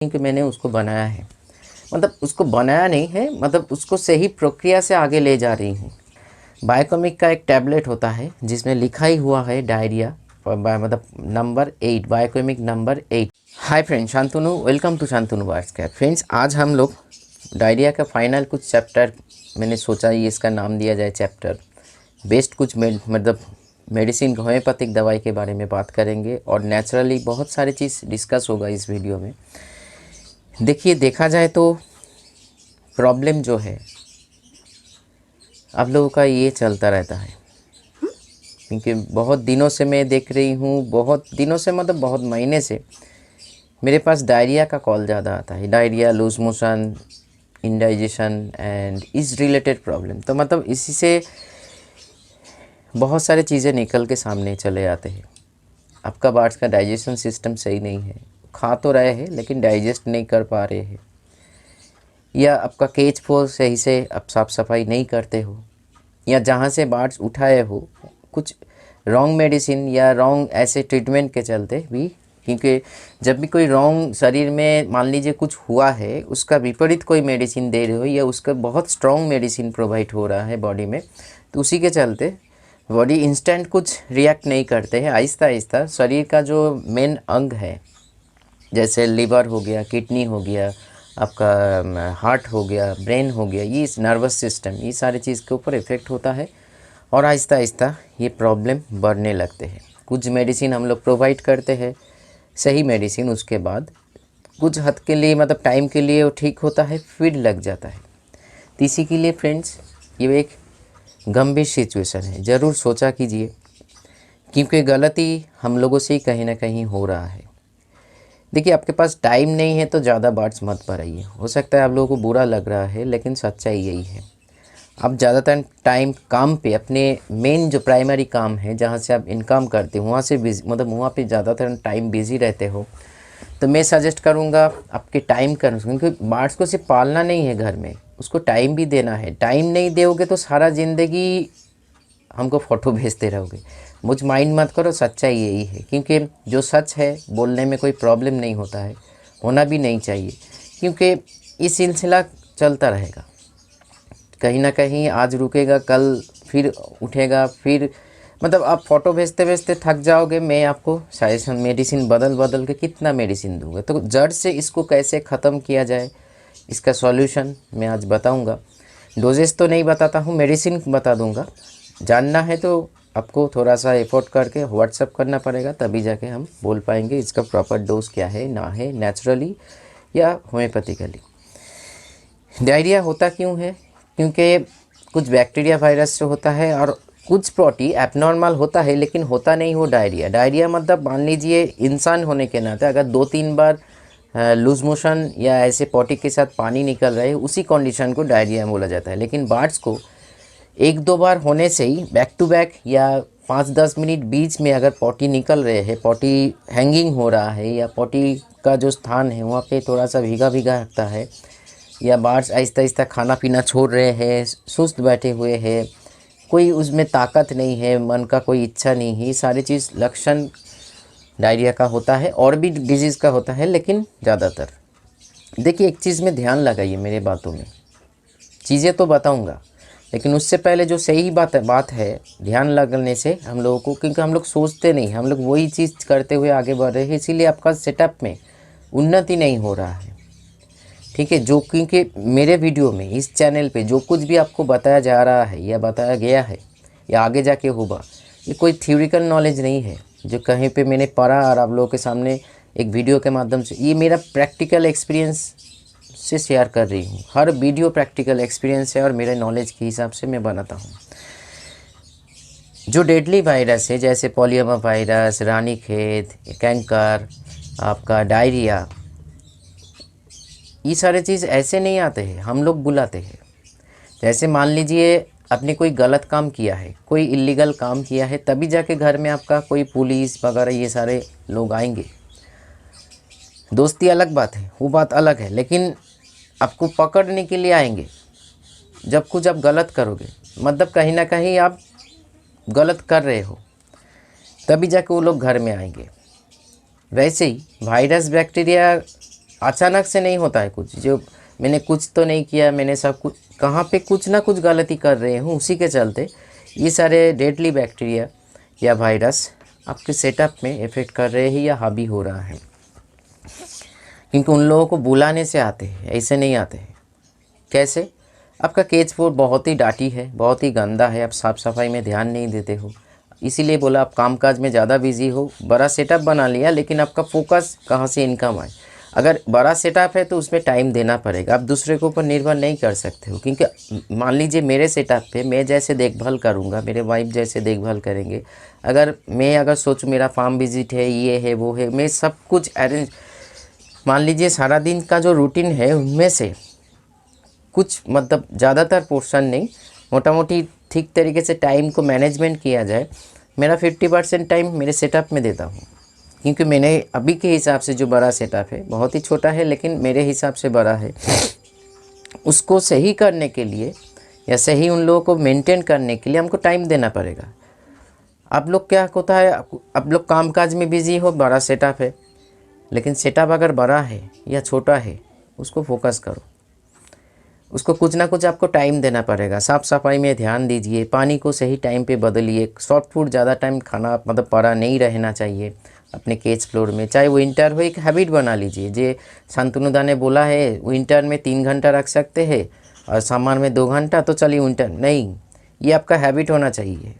कि मैंने उसको बनाया है, मतलब उसको बनाया नहीं है, मतलब उसको सही प्रक्रिया से आगे ले जा रही हूँ। बायोकेमिक का एक टैबलेट होता है जिसमें लिखा ही हुआ है डायरिया, मतलब number 8, biochemic number 8। Hi friends, Shantanu, welcome to Shantanu बार्स कैप। फ्रेंड्स, आज हम लोग डायरिया का फाइनल कुछ चैप्टर, मैंने सोचा ये इसका नाम दिया जाए चैप्टर बेस्ट, कुछ मतलब मेडिसिन, होम्योपैथिक दवाई के बारे में बात करेंगे और नेचुरली बहुत सारी चीज़ डिस्कस होगा इस वीडियो में। देखिए, देखा जाए तो प्रॉब्लम जो है आप लोगों का ये चलता रहता है, क्योंकि बहुत दिनों से मैं देख रही हूँ, बहुत दिनों से मतलब बहुत महीने से मेरे पास डायरिया का कॉल ज़्यादा आता है। Diarrhoea, loose motion, indigestion and इस रिलेटेड प्रॉब्लम। तो मतलब इसी से बहुत सारी चीज़ें निकल के सामने चले आते हैं। आपका बार्स का डाइजेशन सिस्टम सही नहीं है, खा तो रहे हैं लेकिन डाइजेस्ट नहीं कर पा रहे हैं, या आपका केज फोर सही से आप साफ़ सफाई नहीं करते हो, या जहाँ से बार्स उठाए हो कुछ रॉन्ग मेडिसिन या रॉन्ग ऐसे ट्रीटमेंट के चलते भी, क्योंकि जब भी कोई रॉन्ग शरीर में मान लीजिए कुछ हुआ है, उसका विपरीत कोई मेडिसिन दे रहे हो या उसका बहुत स्ट्रॉन्ग मेडिसिन प्रोवाइड हो रहा है बॉडी में, तो उसी के चलते बॉडी इंस्टेंट कुछ रिएक्ट नहीं करते हैं। आहिस्ता आहिस्ता शरीर का जो मेन अंग है, जैसे लिवर हो गया, किडनी हो गया, आपका हार्ट हो गया, ब्रेन हो गया, ये नर्वस सिस्टम, ये सारी चीज़ के ऊपर इफ़ेक्ट होता है और आहिस्ता आहिस्ता ये प्रॉब्लम बढ़ने लगते हैं। कुछ मेडिसिन हम लोग प्रोवाइड करते हैं, सही मेडिसिन, उसके बाद कुछ हद के लिए, मतलब टाइम के लिए वो ठीक होता है, फिर लग जाता है। तो इसी के लिए फ्रेंड्स, ये एक गंभीर सिचुएशन है, ज़रूर सोचा कीजिए, क्योंकि गलती हम लोगों से ही कहीं ना कहीं हो रहा है। देखिए, आपके पास टाइम नहीं है तो ज़्यादा बार्स मत भराइए। हो सकता है आप लोगों को बुरा लग रहा है, लेकिन सच्चाई यही है। आप ज़्यादातर टाइम काम पे, अपने मेन जो प्राइमरी काम है जहाँ से आप इनकम करते हो, वहाँ से बिजी, मतलब वहाँ पे ज़्यादातर टाइम बिज़ी रहते हो। तो मैं सजेस्ट करूँगा आपके टाइम कर, क्योंकि बार्स को सिर्फ पालना नहीं है घर में, उसको टाइम भी देना है। टाइम नहीं दोगे तो सारा ज़िंदगी हमको फ़ोटो भेजते रहोगे। मुझ माइंड मत करो, सच्चाई यही है, क्योंकि जो सच है बोलने में कोई प्रॉब्लम नहीं होता है, होना भी नहीं चाहिए, क्योंकि ये सिलसिला चलता रहेगा। कहीं ना कहीं आज रुकेगा, कल फिर उठेगा, फिर मतलब आप फ़ोटो भेजते भेजते थक जाओगे। मैं आपको सजेशन मेडिसिन बदल बदल के कितना मेडिसिन दूंगा, तो जड़ से इसको कैसे ख़त्म किया जाए, इसका सॉल्यूशन मैं आज बताऊंगा। डोजेस तो नहीं बताता हूँ, मेडिसिन बता दूंगा। जानना है तो आपको थोड़ा सा एफर्ट करके व्हाट्सअप करना पड़ेगा, तभी जाके हम बोल पाएंगे इसका प्रॉपर डोज क्या है, ना है, नेचुरली या होम्योपैथिकली। डायरिया होता क्यों है? क्योंकि कुछ बैक्टीरिया वायरस से होता है और कुछ प्रोटी एबनॉर्मल होता है, लेकिन होता नहीं हो डायरिया। डायरिया मतलब मान लीजिए इंसान होने के नाते अगर 2-3 बार लूज मोशन या ऐसे पॉटी के साथ पानी निकल रहा है, उसी कंडीशन को डायरिया बोला जाता है। लेकिन बार्ड्स को 1-2 बार होने से ही बैक टू बैक या 5-10 मिनट बीच में अगर पॉटी निकल रहे हैं, पॉटी हैंगिंग हो रहा है, या पॉटी का जो स्थान है वहाँ पे थोड़ा सा भीगा भीगा रखता है, या बार्स आहिस्ता आहिस्ता खाना पीना छोड़ रहे हैं, सुस्त बैठे हुए हैं, कोई उसमें ताकत नहीं है, मन का कोई इच्छा नहीं है, ये सारी चीज़ लक्षण डायरिया का होता है। और भी डिजीज़ का होता है, लेकिन ज़्यादातर देखिए, एक चीज़ में ध्यान लगाइए, मेरे बातों में चीज़ें तो बताऊंगा, लेकिन उससे पहले जो सही बात है, ध्यान लगाने से हम लोगों को, क्योंकि हम लोग सोचते नहीं, हम लोग वही चीज़ करते हुए आगे बढ़ रहे हैं, इसीलिए आपका सेटअप में उन्नति नहीं हो रहा है। ठीक है, जो क्योंकि मेरे वीडियो में, इस चैनल पे जो कुछ भी आपको बताया जा रहा है या बताया गया है या आगे जाके होगा, ये कोई थ्योरिकल नॉलेज नहीं है जो कहीं पे मैंने पढ़ा और आप लोगों के सामने एक वीडियो के माध्यम से, ये मेरा प्रैक्टिकल एक्सपीरियंस से शेयर कर रही हूँ। हर वीडियो प्रैक्टिकल एक्सपीरियंस है और मेरे नॉलेज के हिसाब से मैं बनाता हूँ। जो डेडली वायरस है, जैसे पोलियोमा वायरस, रानीखेत, कैंकर, आपका डायरिया, ये सारे चीज़ ऐसे नहीं आते हैं, हम लोग बुलाते हैं। जैसे मान लीजिए आपने कोई गलत काम किया है, कोई इलीगल काम किया है, तभी जाके घर में आपका कोई पुलिस वगैरह ये सारे लोग आएंगे। दोस्ती अलग बात है, वो बात अलग है, लेकिन आपको पकड़ने के लिए आएंगे जब कुछ आप गलत करोगे, मतलब कहीं ना कहीं आप गलत कर रहे हो, तभी जाके वो लोग घर में आएंगे। वैसे ही वायरस, बैक्टीरिया अचानक से नहीं होता है कुछ, जो मैंने कुछ तो नहीं किया, मैंने सब कुछ कहाँ पे कुछ ना कुछ गलती कर रहे हूँ, उसी के चलते ये सारे डेडली बैक्टीरिया या वायरस आपके सेटअप में इफ़ेक्ट कर रहे हैं या हावी हो रहा है। क्योंकि उन लोगों को बुलाने से आते हैं, ऐसे नहीं आते हैं। कैसे? आपका केज फ्लोर बहुत ही डाटी है, बहुत ही गंदा है, आप साफ़ सफाई में ध्यान नहीं देते हो, इसीलिए बोला आप कामकाज में ज़्यादा बिजी हो। बड़ा सेटअप बना लिया, लेकिन आपका फोकस कहाँ से इनकम आए। अगर बड़ा सेटअप है तो उसमें टाइम देना पड़ेगा, आप दूसरे के ऊपर निर्भर नहीं कर सकते हो। क्योंकि मान लीजिए मेरे सेटअप पे मैं जैसे देखभाल करूँगा, मेरे वाइफ जैसे देखभाल करेंगे। अगर सोचूँ मेरा फार्म विजिट है, ये है वो है, मैं सब कुछ अरेंज, मान लीजिए सारा दिन का जो रूटीन है उनमें से कुछ मतलब ज़्यादातर पोर्शन नहीं, मोटा मोटी ठीक तरीके से टाइम को मैनेजमेंट किया जाए, मेरा 50% टाइम मेरे सेटअप में देता हूँ। क्योंकि मैंने अभी के हिसाब से जो बड़ा सेटअप है, बहुत ही छोटा है लेकिन मेरे हिसाब से बड़ा है, उसको सही करने के लिए या सही उन लोगों को मेंटेन करने के लिए हमको टाइम देना पड़ेगा। आप लोग क्या होता है, आप लोग कामकाज में बिजी हो, बड़ा सेटअप है, लेकिन सेटअप अगर बड़ा है या छोटा है उसको फोकस करो, उसको कुछ ना कुछ आपको टाइम देना पड़ेगा। साफ़ सफाई में ध्यान दीजिए, पानी को सही टाइम पे बदलिए, सॉफ्ट फूड ज़्यादा टाइम खाना मतलब पड़ा नहीं रहना चाहिए अपने केज फ्लोर में। चाहे विंटर हो, एक हैबिट बना लीजिए। जे शांतनुदा ने बोला है विंटर में 3 घंटा रख सकते हैं और समर में 2 घंटा, तो चलिए विंटर नहीं, ये आपका हैबिट होना चाहिए।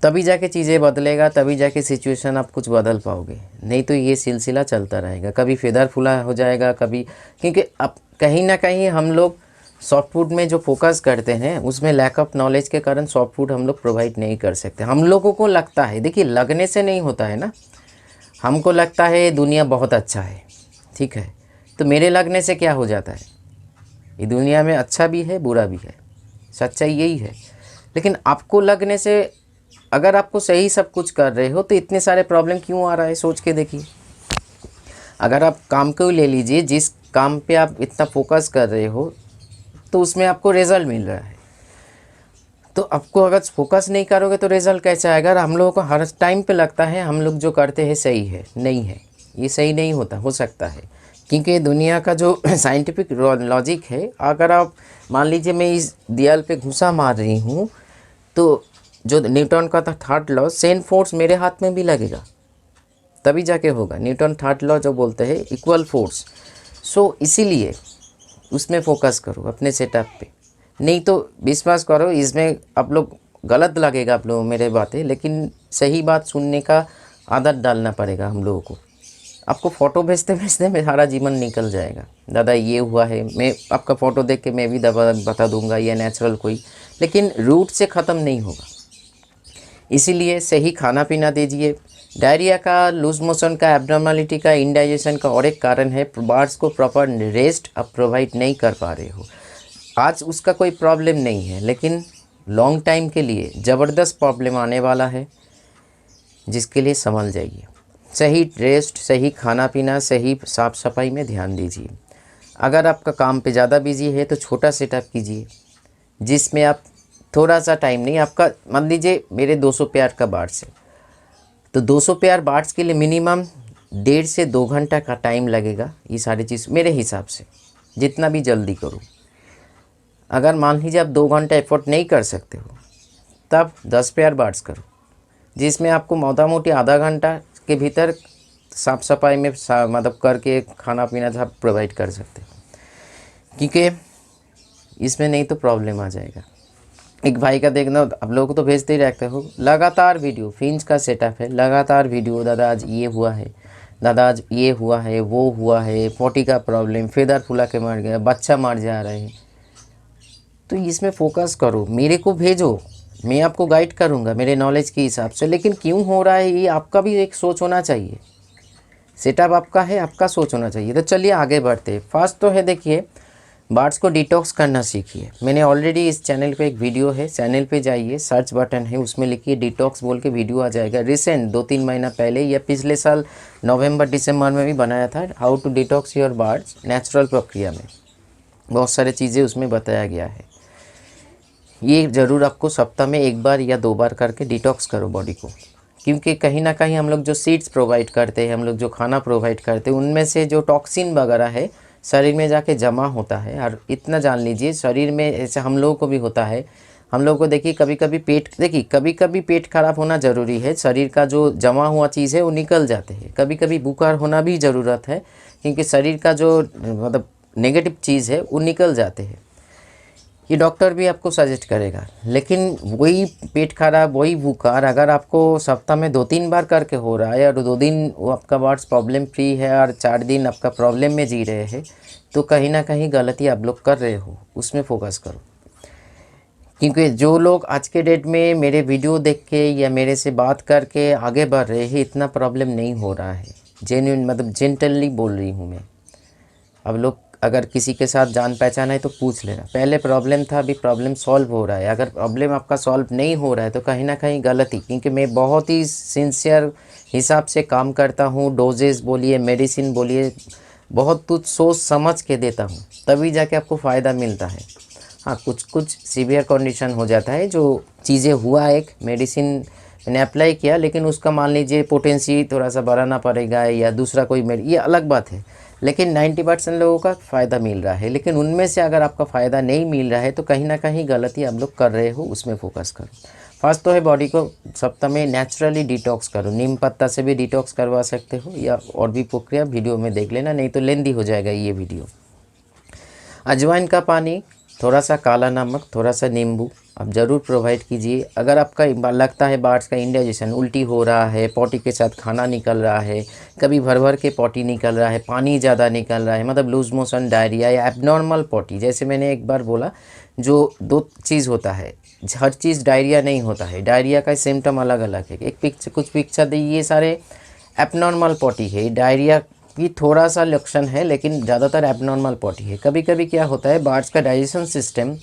तभी जाके चीज़ें बदलेगा, तभी जाके सिचुएशन आप कुछ बदल पाओगे, नहीं तो ये सिलसिला चलता रहेगा। कभी फेदर फुला हो जाएगा, कभी, क्योंकि अब कहीं ना कहीं हम लोग सॉफ्ट फूड में जो फोकस करते हैं उसमें लैक ऑफ नॉलेज के कारण सॉफ्ट फूड हम लोग प्रोवाइड नहीं कर सकते। हम लोगों को लगता है, देखिए लगने से नहीं होता है ना, हमको लगता है दुनिया बहुत अच्छा है, ठीक है, तो मेरे लगने से क्या हो जाता है, ये दुनिया में अच्छा भी है बुरा भी है, सच्चाई यही है। लेकिन आपको लगने से, अगर आपको सही सब कुछ कर रहे हो तो इतने सारे प्रॉब्लम क्यों आ रहा है, सोच के देखिए। अगर आप काम को ले लीजिए, जिस काम पे आप इतना फोकस कर रहे हो तो उसमें आपको रिज़ल्ट मिल रहा है, तो आपको अगर फोकस नहीं करोगे तो रिज़ल्ट कैसे आएगा। हम लोगों को हर टाइम पे लगता है हम लोग जो करते हैं सही है, नहीं है, ये सही नहीं होता, हो सकता है। क्योंकि दुनिया का जो साइंटिफिक लॉजिक है, अगर आप मान लीजिए मैं इस दीवार पे घुसा मार रही हूँ तो जो न्यूटन का था थर्ड लॉ, सेम फोर्स मेरे हाथ में भी लगेगा, तभी जाके होगा। न्यूटन थर्ड लॉ जो बोलते हैं इक्वल फोर्स। सो इसीलिए उसमें फोकस करो अपने सेटअप पे, नहीं तो विश्वास करो इसमें आप लोग गलत लगेगा आप लोगों मेरे बातें, लेकिन सही बात सुनने का आदत डालना पड़ेगा हम लोगों को। आपको फ़ोटो भेजते भेजते में सारा जीवन निकल जाएगा, दादा ये हुआ है, मैं आपका फ़ोटो देख के मैं भी दबा बता दूंगा ये नेचुरल कोई, लेकिन रूट से ख़त्म नहीं होगा। इसीलिए सही खाना पीना दीजिए। डायरिया का, लूज मोशन का, एब्नॉर्मलिटी का, इंडाइजेशन का और एक कारण है बर्ड्स को प्रॉपर रेस्ट आप प्रोवाइड नहीं कर पा रहे हो। आज उसका कोई प्रॉब्लम नहीं है, लेकिन लॉन्ग टाइम के लिए ज़बरदस्त प्रॉब्लम आने वाला है, जिसके लिए संभल जाइए। सही रेस्ट, सही खाना पीना, सही साफ़ सफाई में ध्यान दीजिए। अगर आपका काम पे ज़्यादा बिजी है तो छोटा सेटअप कीजिए, जिसमें आप थोड़ा सा टाइम नहीं, आपका मान लीजिए मेरे 200 पेयर का बार्ड्स है, तो 200 पेयर बार्ड्स के लिए मिनिमम 1.5 से 2 घंटा का टाइम लगेगा। ये सारी चीज़ मेरे हिसाब से जितना भी जल्दी करूँ। अगर मान लीजिए आप 2 घंटा एफर्ट नहीं कर सकते हो, तब 10 पेयर बार्ड्स करो, जिसमें आपको मोटा मोटी आधा घंटा के भीतर साफ़ सफाई में मतलब करके खाना पीना सब प्रोवाइड कर सकते हो। क्योंकि इसमें नहीं तो प्रॉब्लम आ जाएगा। एक भाई का देखना, आप लोगों को तो भेजते ही रहते हो, लगातार वीडियो, फिंच का सेटअप है, लगातार वीडियो, दादा आज ये हुआ है, दादा आज ये हुआ है, वो हुआ है, पोटी का प्रॉब्लम, फेदर फुला के मर गया, बच्चा मर जा रहे हैं। तो इसमें फोकस करो, मेरे को भेजो, मैं आपको गाइड करूँगा मेरे नॉलेज के हिसाब से, लेकिन क्यों हो रहा है ये आपका भी एक सोच होना चाहिए। सेटअप आपका है, आपका सोच होना चाहिए। तो चलिए आगे बढ़ते हैं। फर्स्ट तो है, देखिए बर्ड्स को डिटॉक्स करना सीखिए। मैंने ऑलरेडी इस चैनल पे एक वीडियो है, चैनल पे जाइए, सर्च बटन है उसमें लिखिए डिटॉक्स बोल के वीडियो आ जाएगा। रिसेंट 2-3 महीना पहले या पिछले साल नवंबर दिसंबर में भी बनाया था, how to detox your birds natural प्रक्रिया में। बहुत सारी चीज़ें उसमें बताया गया है। ये ज़रूर आपको सप्ताह में 1 बार या 2 बार करके डिटॉक्स करो बॉडी को, क्योंकि कहीं ना कहीं हम लोग जो सीड्स प्रोवाइड करते हैं, हम लोग जो खाना प्रोवाइड करते हैं, उनमें से जो टॉक्सिन वगैरह है शरीर में जाके जमा होता है। और इतना जान लीजिए शरीर में ऐसे हम लोगों को भी होता है। हम लोगों को देखिए कभी कभी पेट खराब होना ज़रूरी है, शरीर का जो जमा हुआ चीज़ है वो निकल जाते हैं। कभी कभी बुखार होना भी ज़रूरत है, क्योंकि शरीर का जो मतलब नेगेटिव चीज़ है वो निकल जाते हैं। ये डॉक्टर भी आपको सजेस्ट करेगा। लेकिन वही पेट खराब, वही बुखार अगर आपको सप्ताह में 2-3 बार करके हो रहा है और 2 दिन वो आपका वार्ड्स प्रॉब्लम फ्री है और 4 दिन आपका प्रॉब्लम में जी रहे हैं, तो कहीं ना कहीं गलती आप लोग कर रहे हो, उसमें फोकस करो। क्योंकि जो लोग आज के डेट में मेरे वीडियो देख के या मेरे से बात करके आगे बढ़ रहे हैं, इतना प्रॉब्लम नहीं हो रहा है। जेन्युइन मतलब जेंटली बोल रही हूँ मैं। अब लोग अगर किसी के साथ जान पहचान है तो पूछ लेना, पहले प्रॉब्लम था अभी प्रॉब्लम सॉल्व हो रहा है। अगर प्रॉब्लम आपका सॉल्व नहीं हो रहा है तो कहीं ना कहीं गलती, क्योंकि मैं बहुत ही सिंसियर हिसाब से काम करता हूँ। डोजेस बोलिए, मेडिसिन बोलिए, बहुत कुछ सोच समझ के देता हूँ, तभी जाके आपको फ़ायदा मिलता है। हाँ, कुछ कुछ सीवियर कंडीशन हो जाता है, जो चीज़ें हुआ, एक मेडिसिन मैंने अप्लाई किया लेकिन उसका मान लीजिए पोटेंसी थोड़ा सा बढ़ाना पड़ेगा या दूसरा कोई ये अलग बात है। लेकिन 90% लोगों का फ़ायदा मिल रहा है। लेकिन उनमें से अगर आपका फ़ायदा नहीं मिल रहा है तो कहीं ना कहीं गलती आप लोग कर रहे हो, उसमें फोकस करो। फर्स्ट तो है बॉडी को सप्ताह में नेचुरली डिटॉक्स करो। नीम पत्ता से भी डिटॉक्स करवा सकते हो या और भी प्रक्रिया वीडियो में देख लेना, नहीं तो लेंदी हो जाएगा ये वीडियो। अजवाइन का पानी, थोड़ा सा काला नमक, थोड़ा सा नींबू आप ज़रूर प्रोवाइड कीजिए। अगर आपका लगता है बार्स का इंडाइजेशन, उल्टी हो रहा है, पॉटी के साथ खाना निकल रहा है, कभी भर भर के पॉटी निकल रहा है, पानी ज़्यादा निकल रहा है, मतलब लूज मोशन, डायरिया या एबनॉर्मल पॉटी, जैसे मैंने एक बार बोला, जो 2 चीज़ होता है, हर चीज़ डायरिया नहीं होता है। डायरिया का सिम्टम अलग अलग है। एक पिक्चर, कुछ पिक्चर दी, ये सारे एबनॉर्मल पॉटी है। डायरिया की थोड़ा सा लक्षण है लेकिन ज़्यादातर एबनॉर्मल पॉटी है। कभी कभी क्या होता है, बार्स का डाइजेशन सिस्टम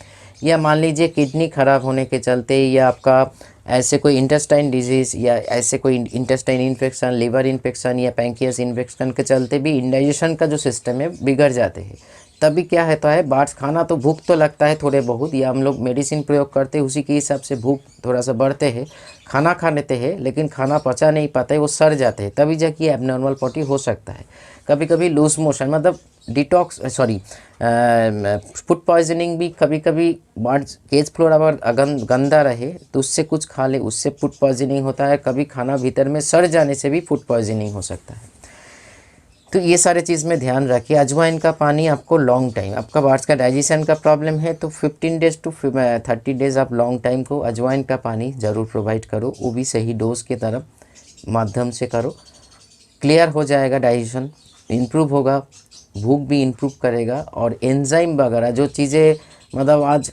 या मान लीजिए किडनी ख़राब होने के चलते या आपका ऐसे कोई इंटेस्टाइन डिजीज़ या ऐसे कोई इंटेस्टाइन इन्फेक्शन, लिवर इन्फेक्शन या पैंक्रियास इन्फेक्शन के चलते भी इंडाइजेशन का जो सिस्टम है बिगड़ जाते हैं। तभी क्या होता है, बार्स खाना तो भूख तो लगता है थोड़े बहुत, या हम लोग मेडिसिन प्रयोग करते हैं उसी के हिसाब से भूख थोड़ा सा बढ़ते हैं, खाना खा लेते हैं लेकिन खाना पचा नहीं पाते, वो सड़ जाते हैं, तभी जाके एबनॉर्मल पॉटी हो सकता है। कभी कभी लूज मोशन मतलब फूड पॉइजनिंग भी, कभी कभी बार्स केज फ्लोर अगर गंदा रहे तो उससे कुछ खा ले, उससे फूड पॉइजनिंग होता है। कभी खाना भीतर में सड़ जाने से भी फूड पॉइजनिंग हो सकता है। तो ये सारे चीज़ में ध्यान रखिए। अजवाइन का पानी आपको लॉन्ग टाइम, आपका बार्स का डाइजेशन का प्रॉब्लम है तो 15 डेज़ टू 30 डेज़ आप लॉन्ग टाइम को अजवाइन का पानी ज़रूर प्रोवाइड करो, वो भी सही डोज के तरफ माध्यम से करो। क्लियर हो जाएगा, डाइजेशन इम्प्रूव होगा, भूख भी इम्प्रूव करेगा, और एंजाइम वगैरह जो चीज़ें मतलब आज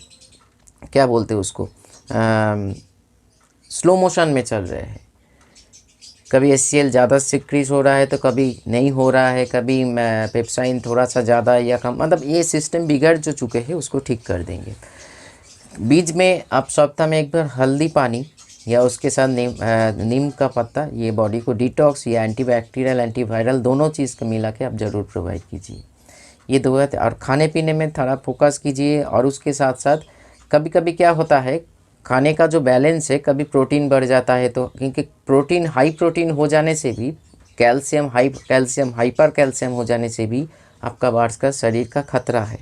क्या बोलते हैं उसको, स्लो मोशन में चल रहे हैं, कभी HCl ज़्यादा सिक्रीज हो रहा है तो कभी नहीं हो रहा है, कभी पेप्साइन थोड़ा सा ज़्यादा या कम, मतलब ये सिस्टम बिगड़ जो चुके हैं उसको ठीक कर देंगे। बीच में आप सप्ताह में एक बार हल्दी पानी या उसके साथ नीम का पत्ता, ये बॉडी को डिटॉक्स या एंटीबैक्टीरियल एंटीवायरल दोनों चीज़ को मिला के आप ज़रूर प्रोवाइड कीजिए। ये दो है। और खाने पीने में थोड़ा फोकस कीजिए। और उसके साथ साथ कभी कभी क्या होता है, खाने का जो बैलेंस है, कभी प्रोटीन बढ़ जाता है तो, क्योंकि प्रोटीन हाई प्रोटीन हो जाने से भी, कैल्शियम हाइपर कैल्शियम हो जाने से भी आपका बार्स का शरीर का खतरा है।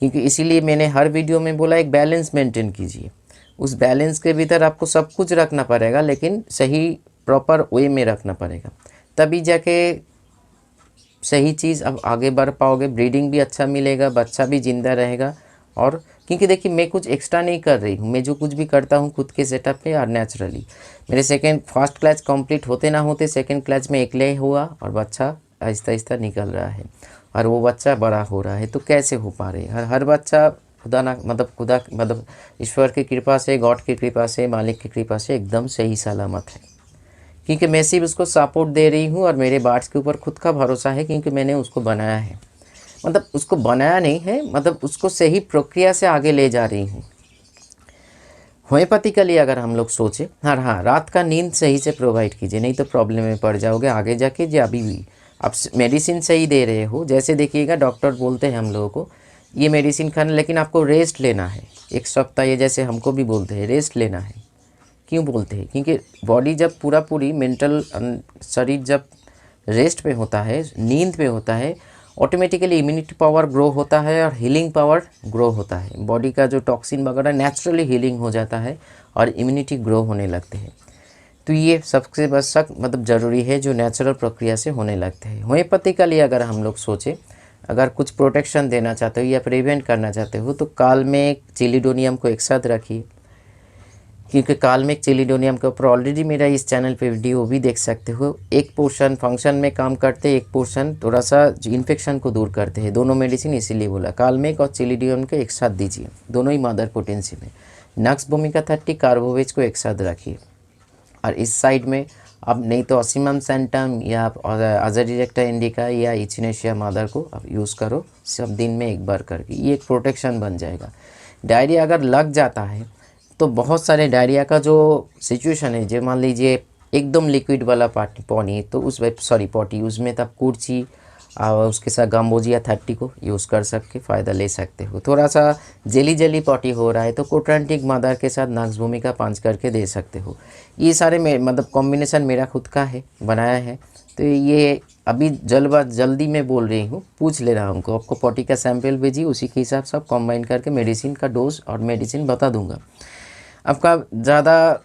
क्योंकि इसीलिए मैंने हर वीडियो में बोला एक बैलेंस मेंटेन कीजिए। उस बैलेंस के भीतर आपको सब कुछ रखना पड़ेगा, लेकिन सही प्रॉपर वे में रखना पड़ेगा, तभी जाके सही चीज़ अब आगे बढ़ पाओगे। ब्रीडिंग भी अच्छा मिलेगा, बच्चा भी ज़िंदा रहेगा। और क्योंकि देखिए मैं कुछ एक्स्ट्रा नहीं कर रही हूँ, मैं जो कुछ भी करता हूँ खुद के सेटअप पे और नेचुरली। मेरे फर्स्ट क्लास कंप्लीट होते ना होते सेकंड क्लास में एक ले हुआ और बच्चा आहिस्ता आहिस्ता निकल रहा है, और वो बच्चा बड़ा हो रहा है। तो कैसे हो पा रहे हैं? हर बच्चा खुदा मतलब ईश्वर की कृपा से, गॉड की कृपा से, मालिक की कृपा से एकदम सही सलामत है, क्योंकि मैं सिर्फ उसको सपोर्ट दे रही हूँ और मेरे बार्स के ऊपर खुद का भरोसा है, क्योंकि मैंने उसको बनाया है। मतलब उसको बनाया नहीं है, मतलब उसको सही प्रक्रिया से आगे ले जा रही हूँ। होम्योपैथिकली अगर हम लोग सोचें, हाँ, रात का नींद सही से प्रोवाइड कीजिए, नहीं तो प्रॉब्लम में पड़ जाओगे आगे जाके। जो अभी भी आप मेडिसिन सही दे रहे हो, जैसे देखिएगा डॉक्टर बोलते हैं हम लोगों को ये मेडिसिन खाना, लेकिन आपको रेस्ट लेना है 1 सप्ताह, ये जैसे हमको भी बोलते हैं रेस्ट लेना है। क्यों बोलते हैं? क्योंकि बॉडी जब पूरी मेंटल शरीर जब रेस्ट पे होता है, नींद पे होता है, ऑटोमेटिकली इम्यूनिटी पावर ग्रो होता है और हीलिंग पावर ग्रो होता है। बॉडी का जो टॉक्सिन वगैरह नेचुरली हीलिंग हो जाता है और इम्यूनिटी ग्रो होने लगते हैं। तो ये सबसे बस मतलब ज़रूरी है जो नेचुरल प्रक्रिया से होने लगते हैं। होम्योपैथिकली अगर हम लोग सोचें, अगर कुछ प्रोटेक्शन देना चाहते हो या प्रिवेंट करना चाहते हो तो कालमेघ चिलिडोनियम को एक साथ रखिए, क्योंकि कालमेघ चिलिडोनियम के ऊपर ऑलरेडी मेरा इस चैनल पे वीडियो भी देख सकते हो। एक पोर्शन फंक्शन में काम करते हैं, एक पोर्शन थोड़ा सा इन्फेक्शन को दूर करते हैं। दोनों मेडिसिन इसीलिए बोला कालमेघ और चिलिडोनियम को एक साथ दीजिए, दोनों ही मदर पोटेंसी में। नक्स भूमिका 30 कार्बोवेज को एक साथ रखिए। और इस साइड में अब नहीं तो ऑसिमम सेंटम या अज़ेडिरेक्टा इंडिका या इचिनेशिया मदर को आप यूज़ करो, सब दिन में एक बार करके, ये एक प्रोटेक्शन बन जाएगा। डायरिया अगर लग जाता है तो बहुत सारे डायरिया का जो सिचुएशन है, जो मान लीजिए एकदम लिक्विड वाला पानी, तो उस पॉटी उसमें तब कुर्ची और उसके साथ गाम्बोजिया 30 को यूज़ कर सकते, फ़ायदा ले सकते हो। थोड़ा सा जेली पॉटी हो रहा है तो कोट्रांटिक मदर के साथ नक्स भूमिका 5 करके दे सकते हो। ये सारे मतलब कॉम्बिनेशन मेरा खुद का है, बनाया है। तो ये अभी जल्दी में बोल रही हूँ, पूछ ले रहा हूँ आपको पॉटी का सैंपल भेजिए, उसी के हिसाब से आप कॉम्बाइन करके मेडिसिन का डोज और मेडिसिन बता दूँगा। आपका ज़्यादा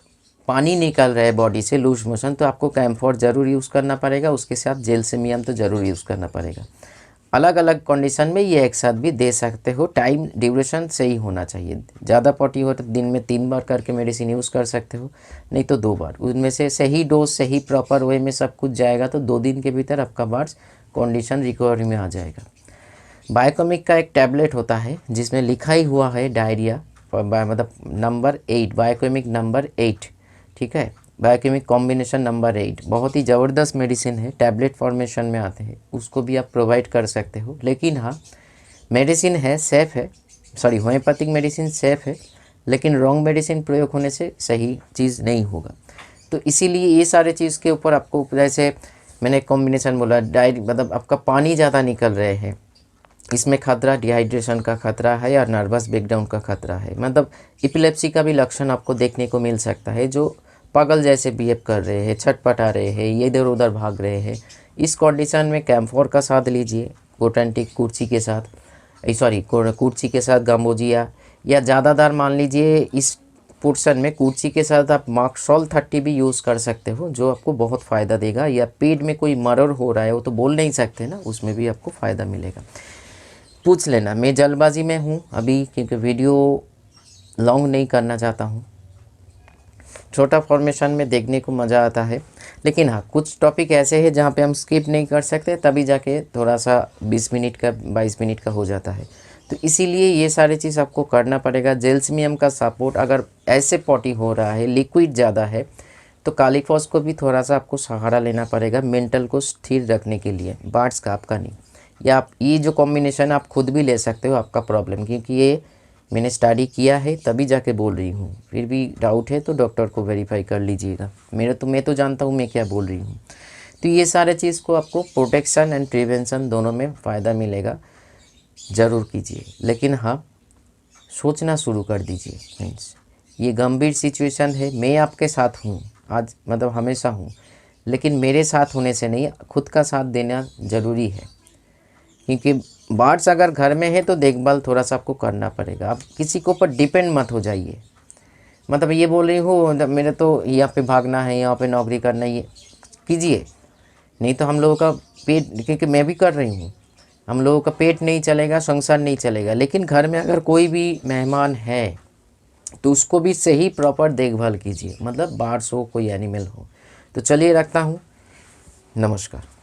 पानी निकल रहा है बॉडी से, लूज मोशन, तो आपको कैम्फोर ज़रूर यूज़ करना पड़ेगा, उसके साथ जेलसेमियम तो ज़रूर यूज़ करना पड़ेगा। अलग अलग कंडीशन में ये एक साथ भी दे सकते हो। टाइम ड्यूरेशन सही होना चाहिए। ज़्यादा पॉटी हो तो दिन में 3 बार करके मेडिसिन यूज़ कर सकते हो, नहीं तो 2 बार। उनमें से सही डोज सही प्रॉपर वे में सब कुछ जाएगा तो 2 दिन के भीतर आपका बार्स कंडीशन रिकवरी में आ जाएगा। बायोकेमिक का एक टैबलेट होता है जिसमें लिखा ही हुआ है डायरिया, मतलब नंबर 8, बायोकेमिक नंबर 8, ठीक है, बायोकेमिक कॉम्बिनेशन नंबर 8, बहुत ही ज़बरदस्त मेडिसिन है, टैबलेट फॉर्मेशन में आते हैं, उसको भी आप प्रोवाइड कर सकते हो। लेकिन हाँ, मेडिसिन है, सेफ़ है, होम्योपैथिक मेडिसिन सेफ़ है, लेकिन रॉन्ग मेडिसिन प्रयोग होने से सही चीज़ नहीं होगा। तो इसीलिए ये सारे चीज़ के ऊपर आपको, जैसे मैंने कॉम्बिनेशन बोला, मतलब आपका पानी ज़्यादा निकल रहे हैं, इसमें खतरा डिहाइड्रेशन का खतरा है या नर्वस ब्रेकडाउन का खतरा है। मतलब एपिलेप्सी का भी लक्षण आपको देखने को मिल सकता है, जो पागल जैसे बिहेव कर रहे हैं, छटपटा रहे हैं, ये इधर उधर भाग रहे हैं। इस कंडीशन में कैम्फोर का साथ लीजिए, कोटेंटिक कुर्ची के साथ, कुर्ची के साथ गाम्बोजिया, या ज़्यादातर मान लीजिए इस पोर्शन में कुर्ची के साथ आप मार्कसॉल 30 भी यूज़ कर सकते हो, जो आपको बहुत फ़ायदा देगा। या पेट में कोई मर्डर हो रहा है, वो तो बोल नहीं सकते ना, उसमें भी आपको फ़ायदा मिलेगा। पूछ लेना, मैं जल्दबाजी में हूँ अभी, क्योंकि वीडियो लॉन्ग नहीं करना चाहता हूँ। छोटा फॉर्मेशन में देखने को मज़ा आता है, लेकिन हाँ, कुछ टॉपिक ऐसे हैं जहाँ पे हम स्किप नहीं कर सकते, तभी जाके थोड़ा सा 20 मिनट का 22 मिनट का हो जाता है। तो इसीलिए ये सारी चीज़ आपको करना पड़ेगा। जेल्समियम का सपोर्ट, अगर ऐसे पॉटी हो रहा है, लिक्विड ज़्यादा है, तो कालीफॉस को भी थोड़ा सा आपको सहारा लेना पड़ेगा मेंटल को स्थिर रखने के लिए, बार्ड्स का, आपका नहीं। या आप ये जो कॉम्बिनेशन आप खुद भी ले सकते हो, आपका प्रॉब्लम, क्योंकि ये मैंने स्टडी किया है तभी जाके बोल रही हूँ। फिर भी डाउट है तो डॉक्टर को वेरीफाई कर लीजिएगा। मैं तो जानता हूँ मैं क्या बोल रही हूँ। तो ये सारे चीज़ को आपको प्रोटेक्शन एंड प्रिवेंशन दोनों में फ़ायदा मिलेगा, ज़रूर कीजिए। लेकिन हाँ, सोचना शुरू कर दीजिए। मीन्स ये गंभीर सिचुएशन है, मैं आपके साथ हूँ आज, मतलब हमेशा हूँ, लेकिन मेरे साथ होने से नहीं, खुद का साथ देना ज़रूरी है। क्योंकि बार्ड्स अगर घर में है तो देखभाल थोड़ा सा आपको करना पड़ेगा। आप किसी के ऊपर डिपेंड मत हो जाइए। मतलब ये बोल रही हूँ, मेरे तो यहाँ पे भागना है, यहाँ पे नौकरी करना है, ये कीजिए, नहीं तो हम लोगों का पेट, क्योंकि मैं भी कर रही हूँ, हम लोगों का पेट नहीं चलेगा, संसार नहीं चलेगा। लेकिन घर में अगर कोई भी मेहमान है तो उसको भी सही प्रॉपर देखभाल कीजिए, मतलब बार्ड्स हो, कोई एनिमल हो। तो चलिए रखता हूँ, नमस्कार।